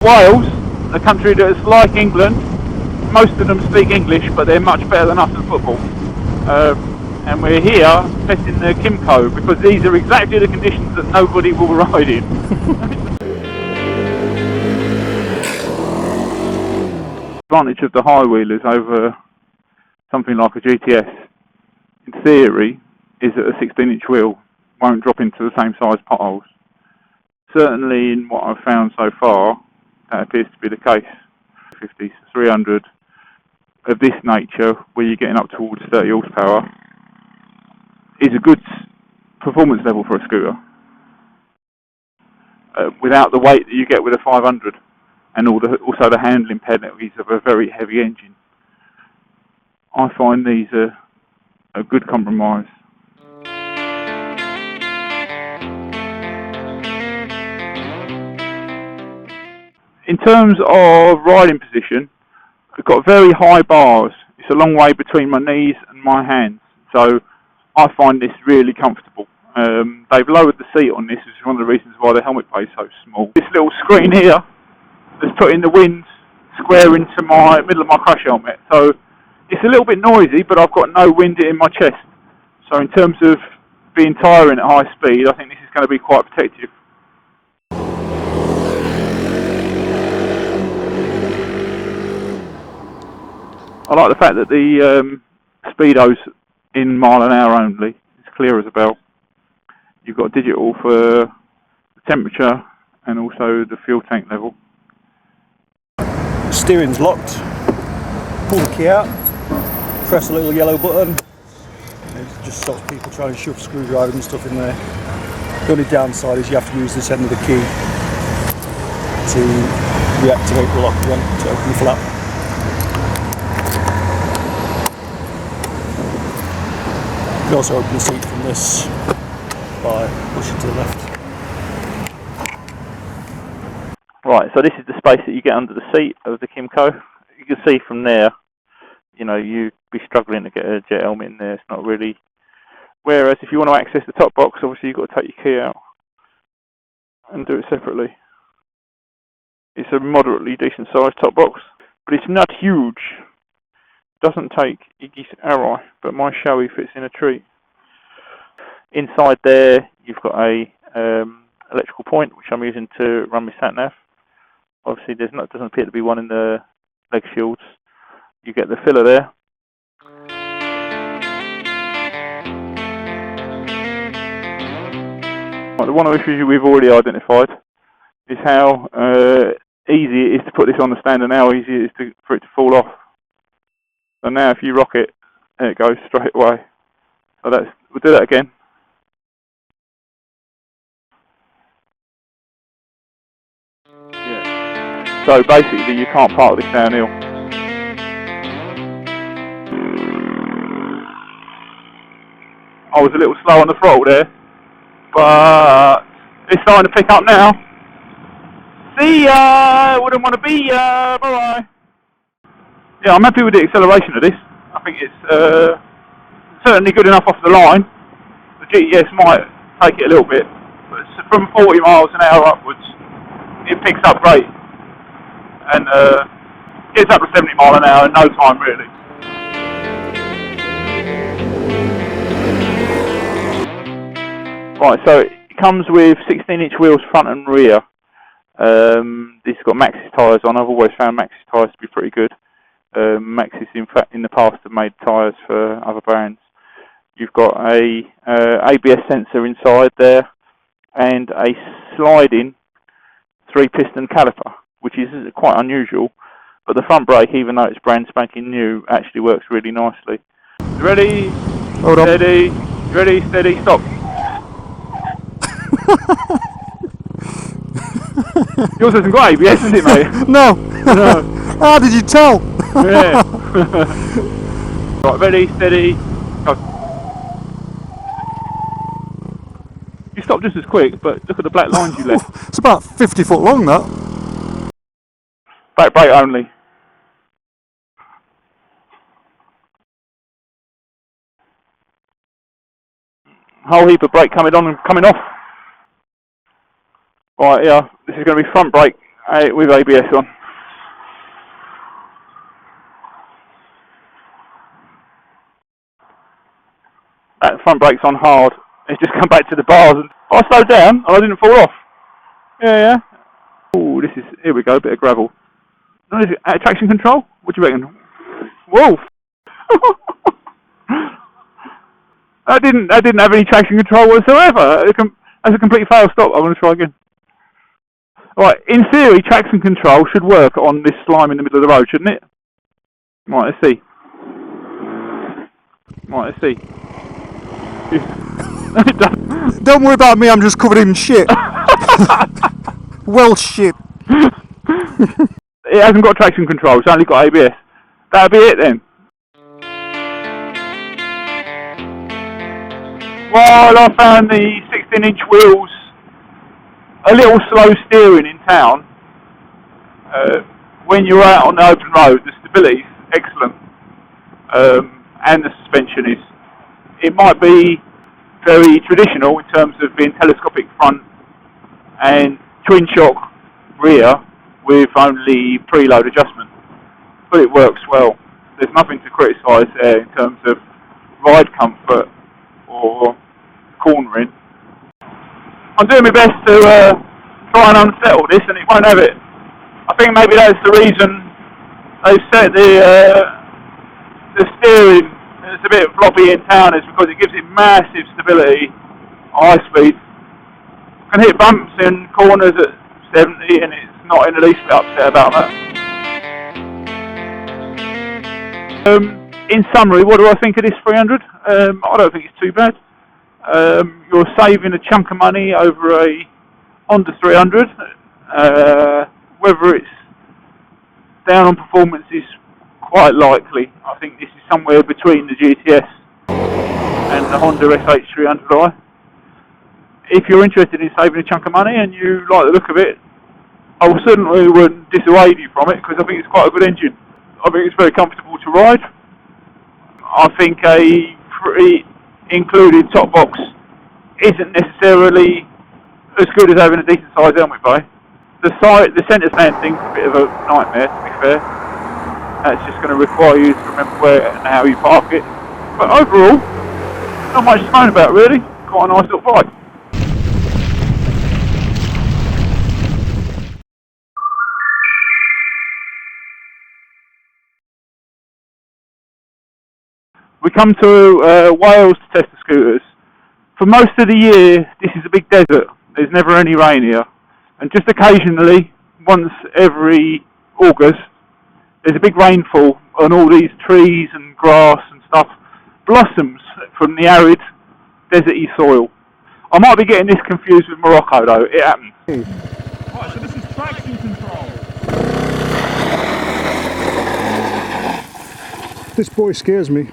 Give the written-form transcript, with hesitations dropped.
Wales, a country that is like England, most of them speak English, but they're much better than us at football. And we're here testing the Kymco because these are exactly the conditions that nobody will ride in. The advantage of the high wheelers over something like a GTS, in theory, is that a 16-inch wheel won't drop into the same size potholes. Certainly in what I've found so far, that appears to be the case. 50s, 300 of this nature, where you're getting up towards 30 horsepower, is a good performance level for a scooter. Without the weight that you get with a 500, and also the handling penalties of a very heavy engine. I find these a good compromise. In terms of riding position, I've got very high bars. It's a long way between my knees and my hands, so I find this really comfortable. They've lowered the seat on this, which is one of the reasons why the helmet bay is so small. This little screen here has put in the wind square into my middle of my crash helmet, so it's a little bit noisy, but I've got no wind in my chest. So in terms of being tiring at high speed, I think this is going to be quite protective. I like the fact that the speedo's in mile an hour only. It's clear as a bell. You've got digital for the temperature and also the fuel tank level. Steering's locked. Pull the key out, press the little yellow button. It just stops people trying to shove screwdrivers and stuff in there. The only downside is you have to use this end of the key to reactivate the lock again to open the flap. You can also open the seat from this by pushing to the left. Right, so this is the space that you get under the seat of the Kymco. You can see from there, you know, you'd be struggling to get a jet helmet in there. It's not really. Whereas if you want to access the top box, obviously you've got to take your key out and do it separately. It's a moderately decent sized top box, but it's not huge. Doesn't take Iggy's Arai, but my Shoei fits in a treat. Inside there, you've got a electrical point, which I'm using to run my sat nav. Obviously, doesn't appear to be one in the leg shields. You get the filler there. Right, the one of the issues we've already identified is how easy it is to put this on the stand and how easy it is for it to fall off. So now if you rock it, there it goes straight away. So we'll do that again. Yeah. So basically you can't park this downhill. I was a little slow on the throttle there, but it's starting to pick up now. See ya! Wouldn't want to be ya! Bye bye! Yeah, I'm happy with the acceleration of this. I think it's certainly good enough off the line. The GTS might take it a little bit, but from 40 miles an hour upwards, it picks up great. And gets up to 70 miles an hour in no time, really. Right, so it comes with 16-inch wheels front and rear. This has got Maxxis tyres on. I've always found Maxxis tyres to be pretty good. Maxxis, in fact, in the past have made tyres for other brands. You've got a ABS sensor inside there and a sliding 3-piston caliper, which is quite unusual. But the front brake, even though it's brand spanking new, actually works really nicely. Ready? Hold on. Steady. Ready? Steady. Stop. Yours isn't great, yes, isn't it, mate? No. No. How did you tell? Yeah. Right, ready, steady, go. You stopped just as quick, but look at the black lines you left. It's about 50 foot long, that. Back brake only. Whole heap of brake coming on and coming off. Right, yeah, this is going to be front brake with ABS on. That front brake's on hard. It's just come back to the bars, and I slowed down and I didn't fall off. Yeah. Oh, this is, here we go, a bit of gravel. No, is it traction control? What do you reckon? Whoa! That didn't have any traction control whatsoever. That's a complete fail stop. I want to try again. Right, in theory, traction control should work on this slime in the middle of the road, shouldn't it? Right, let's see. Don't worry about me, I'm just covered in shit. Well, shit. It hasn't got traction control, it's only got ABS. That'll be it then. Well, I found the 16-inch wheels a little slow steering in town. When you're out on the open road, the stability's excellent, and the suspension is. It might be very traditional in terms of being telescopic front and twin shock rear with only preload adjustment, but it works well. There's nothing to criticise there in terms of ride comfort or cornering. I'm doing my best to try and unsettle this, and it won't have it. I think maybe that's the reason they've set the steering it's a bit floppy in town, is because it gives it massive stability at high speed. Can hit bumps in corners at 70 and it's not in the least bit upset about that. In summary, what do I think of this 300? I don't think it's too bad. You're saving a chunk of money over a Honda 300. Whether it's down on performance is quite likely. I think this is somewhere between the GTS and the Honda SH300i. If you're interested in saving a chunk of money and you like the look of it, I certainly wouldn't dissuade you from it, because I think it's quite a good engine. I think it's very comfortable to ride. I think a pre-included top box isn't necessarily as good as having a decent sized helmet bay. The centre stand thing's a bit of a nightmare, to be fair. That's just going to require you to remember where and how you park it. But overall, not much to moan about really. Quite a nice little bike. We come to Wales to test the scooters. For most of the year, this is a big desert. There's never any rain here. And just occasionally, once every August, there's a big rainfall and all these trees and grass and stuff blossoms from the arid, deserty soil. I might be getting this confused with Morocco though, it happens. Right, so this is traction control. This boy scares me.